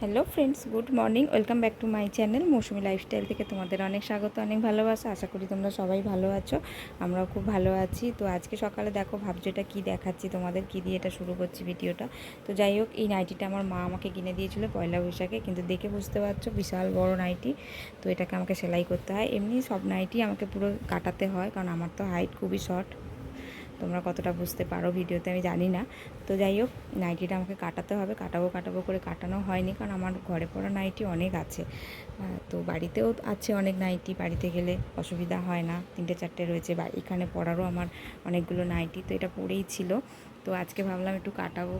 Hello friends, good morning. Welcome back to my channel Mousumi lifestyle থেকে তোমাদের অনেক স্বাগত, অনেক ভালোবাসা। আশা করি তোমরা সবাই ভালো আছো, আমরাও খুব ভালো আছি। তো আজকে সকালে দেখো ভাবছো এটা কী দেখাচ্ছি তোমাদের, কী দিয়ে এটা শুরু করছি ভিডিওটা। তো যাই হোক, এই নাইটিটা আমার মা আমাকে কিনে দিয়েছিলো পয়লা বৈশাখে, কিন্তু দেখে বুঝতে পারছো বিশাল বড় নাইটি। তো এটাকে আমাকে সেলাই করতে হয়। এমনি সব নাইটি আমাকে পুরো কাটাতে হয়, কারণ আমার তো হাইট খুবই শর্ট। তোমরা কতটা বুঝতে পারো ভিডিওতে আমি জানি না। তো যাই হোক, নাইটিটা আমাকে কাটাতে হবে, কাটাবো করে কাটানো হয়নি, কারণ আমার ঘরে পরা নাইটি অনেক আছে। তো বাড়িতেও আছে অনেক নাইটি, বাড়িতে গেলে অসুবিধা হয় না, 3-4টে রয়েছে। বা এখানে পরারও আমার অনেকগুলো নাইটি, তো এটা পরেই ছিল। তো আজকে ভাবলাম একটু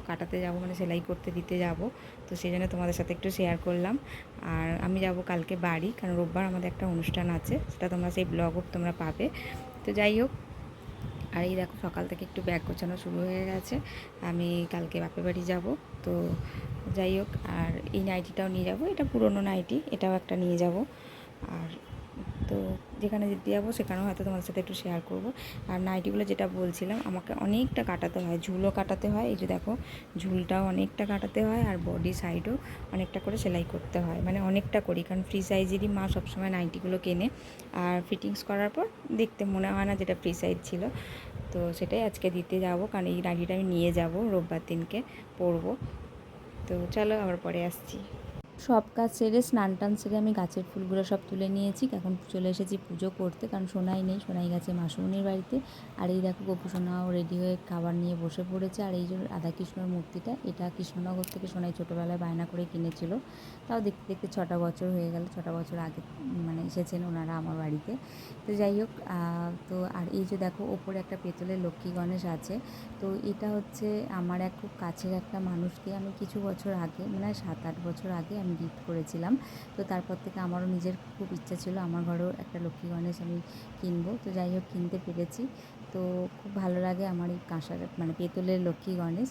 কাটাতে যাব, মানে সেলাই করতে দিতে যাব। তো সেই জন্য তোমাদের সাথে একটু শেয়ার করলাম। আর আমি যাব কালকে বাড়ি, কারণ রোববার আমাদের একটা অনুষ্ঠান আছে, সেটা তোমরা সেই ব্লগও তোমরা পাবে। তো যাই হোক, আর এই দেখো সকাল থেকে একটু ব্যাগ গোছানো শুরু হয়ে গেছে। আমি কালকে বাপের বাড়ি যাব। তো যাই হোক, আর এই নাইটিটাও নিয়ে যাব, এটা পুরনো নাইটি, এটাও একটা নিয়ে যাব। আর তো যেখানে যেতে যাবো সেখানেও হয়তো তোমাদের সাথে একটু শেয়ার করব। আর নাইটিগুলো যেটা বলছিলাম, আমাকে অনেকটা কাটাতে হয়, ঝুলও কাটাতে হয়। এই যে দেখো, ঝুলটাও অনেকটা কাটাতে হয়, আর বডি সাইডও অনেকটা করে সেলাই করতে হয়, মানে অনেকটা করি, কারণ ফ্রি সাইজেরই মা সবসময় নাইটিগুলো কেনে। আর ফিটিংস করার পর দেখতে মনে হয় না যেটা ফ্রি সাইজ ছিল। তো সেটাই আজকে দিতে যাব, কারণ এই নাইটিটা আমি নিয়ে যাব রোববার দিনকে পরবো। তো চলো আবার পরে আসছি। সব কাজ সেরে স্নান টান সেরে আমি গাছের ফুলগুলো সব তুলে নিয়েছি। এখন চলে এসেছি পুজো করতে, কারণ সোনাই নেই, সোনাই গেছে মাসুমনির বাড়িতে। আর এই দেখো গোপু সোনাও রেডি হয়ে খাবার নিয়ে বসে পড়েছে। আর এই যে রাধাকৃষ্ণর মূর্তিটা, এটা কৃষ্ণনগর থেকে সোনাই ছোটোবেলায় বায়না করে কিনেছিল। তাও দেখতে দেখতে 6টা বছর হয়ে গেল, 6টা বছর আগে মানে এসেছেন ওনারা আমার বাড়িতে। তো যাই হোক, তো আর এই যে দেখো ওপরে একটা পেতলের লক্ষ্মী গণেশ আছে। তো এটা হচ্ছে আমার এক খুব কাছের একটা মানুষকে আমি কিছু বছর আগে, মানে 7-8 বছর আগে আমি গিফট করেছিলাম। তো তারপর থেকে আমারও নিজের খুব ইচ্ছা ছিল আমার ঘরেও একটা লক্ষ্মী গণেশ আমি কিনবো। তো যাই হোক, কিনতে পেরেছি। তো খুব ভালো লাগে আমার এই কাঁসার মানে পেতলের লক্ষ্মী গণেশ।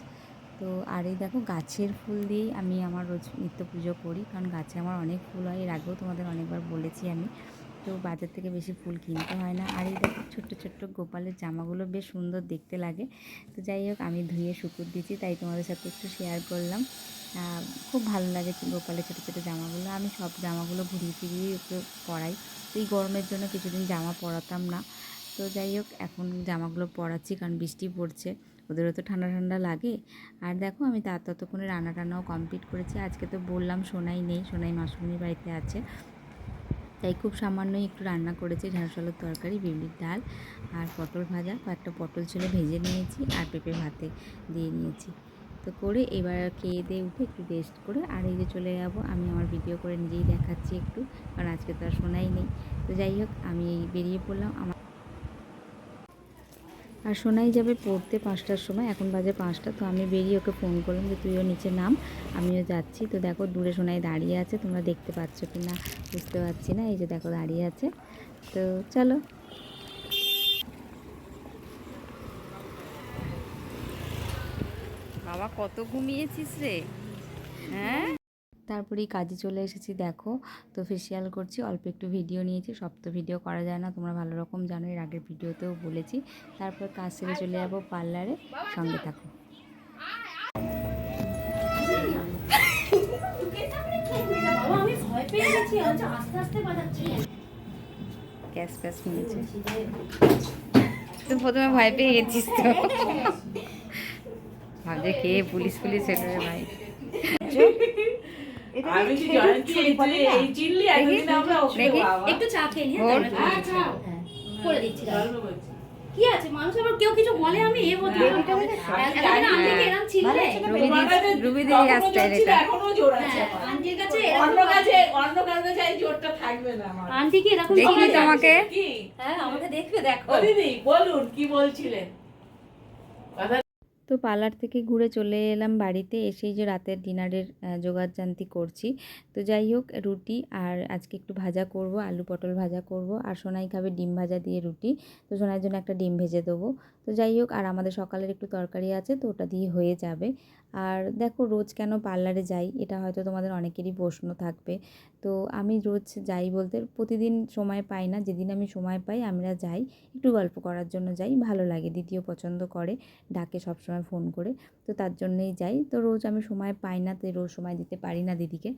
তো আর এই দেখো গাছের ফুল দিয়েই আমি আমার রোজ নিত্য পুজো করি, কারণ গাছে আমার অনেক ফুল হয়, এর আগেও তোমাদের অনেকবার বলেছি আমি। তো বাজার থেকে বেশি ফুল কিনতে হয় না। আর এই দেখো ছোট্ট ছোট্ট গোপালের জামাগুলো বেশ সুন্দর দেখতে লাগে। তো যাই হোক, আমি ধুয়ে শুকুর দিচ্ছি, তাই তোমাদের সাথে একটু শেয়ার করলাম। খুব ভালো লাগে গোপালের ছোটো ছোটো জামাগুলো। আমি সব জামাগুলো ঘুরিয়ে ফিরিয়ে ওকে পরাই। তো এই গরমের জন্য কিছুদিন জামা পরাতাম না। তো যাই হোক, এখন জামাগুলো পরাচ্ছি, কারণ বৃষ্টি পড়ছে, ওদেরও তো ঠান্ডা ঠান্ডা লাগে। আর দেখো, আমি ততক্ষণে রান্না টান্নাও কমপ্লিট করেছি। আজকে তো বললাম সোনাই নেই, সোনাই মাসুমনির বাড়িতে আছে, তাই খুব সামান্যই একটু রান্না করেছি। ঢ্যাঁড়স আলুর তরকারি, বিউলির ডাল আর পটল ভাজা, কয়েকটা পটল ছিল ভেজে নিয়েছি, আর পেঁপে ভাতে দিয়ে নিয়েছি। তো করে এবার খেয়ে দিয়ে উঠে একটু রেস্ট করে আর এই যে চলে যাব, আমি আমার ভিডিও করে নিজেই দেখাচ্ছি একটু, কারণ আজকে তো আর শোনাই নেই। তো যাই হোক, আমি বেরিয়ে পড়লাম। আর সোনাই যাবে পড়তে 5টার সময়, এখন বাজে 5টা। তো আমি বেরিয়ে ওকে ফোন করলাম যে তুইও নিচে নাম, আমিও যাচ্ছি। তো দেখো দূরে সোনাই দাঁড়িয়ে আছে, তোমরা দেখতে পাচ্ছ কি না বুঝতে পারছি না। এই যে দেখো দাঁড়িয়ে আছে। তো চলো। বাবা কত ঘুমিয়েছিস রে, হ্যাঁ। তারপরেই কাজে চলে এসেছি দেখো। তো ফেসিয়াল করছি, অল্প একটু ভিডিও নিয়েছি, সব তো ভিডিও করা যায় না, তোমরা ভালো রকম জানো, এর আগের ভিডিওতেও বলেছি। তারপর কাজ সেরে চলে যাবো পার্লারে, সঙ্গে থাকো। গ্যাস ফ্যাস নিয়েছে, তুই প্রথমে ভয় পেয়ে গেছিস তো, ভাবছে কে পুলিশ পুলিশ এলো রে ভাই। একটু চা খেয়ে নিয়ে করে দিচ্ছি। কি আছে মানুষ আবার কেউ কিছু বলে, আমি এ বলতে এরকম ছিলে রুবি দিদি আসছে, আন্টির কাছে অন্য কারো কাছে এই জোরটা থাকবে না আমার। আন্টি কি এরকম দেখিনি তোমাকে? হ্যাঁ আমাকে দেখবে, দেখো দিদি বলুন কি বলছিলেন। তো পার্লার থেকে ঘুরে চলে এলাম বাড়িতে। এসেই যে রাতের ডিনারের জোগাড়জান্তি করছি। তো যাই হোক, রুটি আর আজকে একটু ভাজা করব, আলু পটল ভাজা করব, আর সোনাই খাবে ডিম ভাজা দিয়ে রুটি। তো সোনাইয়ের জন্য একটা ডিম ভেজে দেবো। তো যাই হোক, আর আমাদের সকালের একটু তরকারি আছে, তো ওটা দিয়ে হয়ে যাবে। আর দেখো রোজ কেন পার্লারে যাই, এটা হয়তো তোমাদের অনেকেরই প্রশ্ন থাকবে। তো আমি রোজ যাই বলতে প্রতিদিন সময় পাই না, যেদিন আমি সময় পাই আমরা যাই, একটু গল্প করার জন্য যাই, ভালো লাগে, দিদিও পছন্দ করে, ডাকে সবসময় ফোন করে, তো তার জন্যেই যাই। তো রোজ আমি সময় পাই না, তো রোজ সময় দিতে পারি না দিদিকে।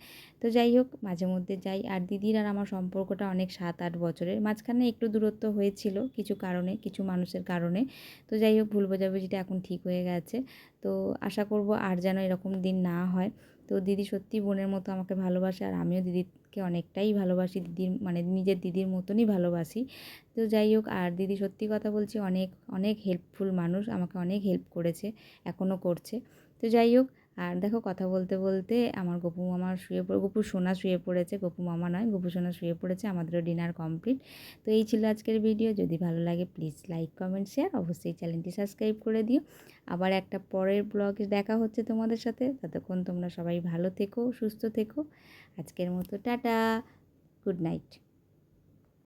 তো যাই হোক মাঝে মধ্যে যাই। আর দিদির আর আমার সম্পর্কটা অনেক 7-8 বছরের, মাঝখানে একটু দূরত্ব হয়েছিল কিছু কারণে, কিছু মানুষের কারণে। তো যাই হোক ভুল বোঝাবুঝিটা এখন ঠিক হয়ে গেছে। তো আশা করব আর যেন এরকম দিন না হয়। তো দিদি সত্যি বোনের মতো আমাকে ভালোবাসে, আর আমিও দিদিকে অনেকটাই ভালোবাসি, দিদির মানে নিজের দিদির মতনই ভালোবাসি। তো যাই হোক, আর দিদি সত্যি কথা বলছি অনেক অনেক হেল্পফুল মানুষ, আমাকে অনেক হেল্প করেছে, এখনও করছে। তো যাই হোক, আর দেখো কথা বলতে বলতে আমার গপু মামা গপু সোনা শুয়ে পড়েছে, গপু মামা নয়, গপু সোনা শুয়ে পড়েছে, আমাদেরও ডিনার কমপ্লিট। তো এই ছিল আজকের ভিডিও। যদি ভালো লাগে প্লিজ লাইক কমেন্ট শেয়ার, অবশ্যই চ্যানেলটি সাবস্ক্রাইব করে দিও। আবার একটা পরের ব্লগে দেখা হচ্ছে তোমাদের সাথে, ততক্ষণ তোমরা সবাই ভালো থেকো, সুস্থ থেকো। আজকের মতো টাটা, গুড নাইট।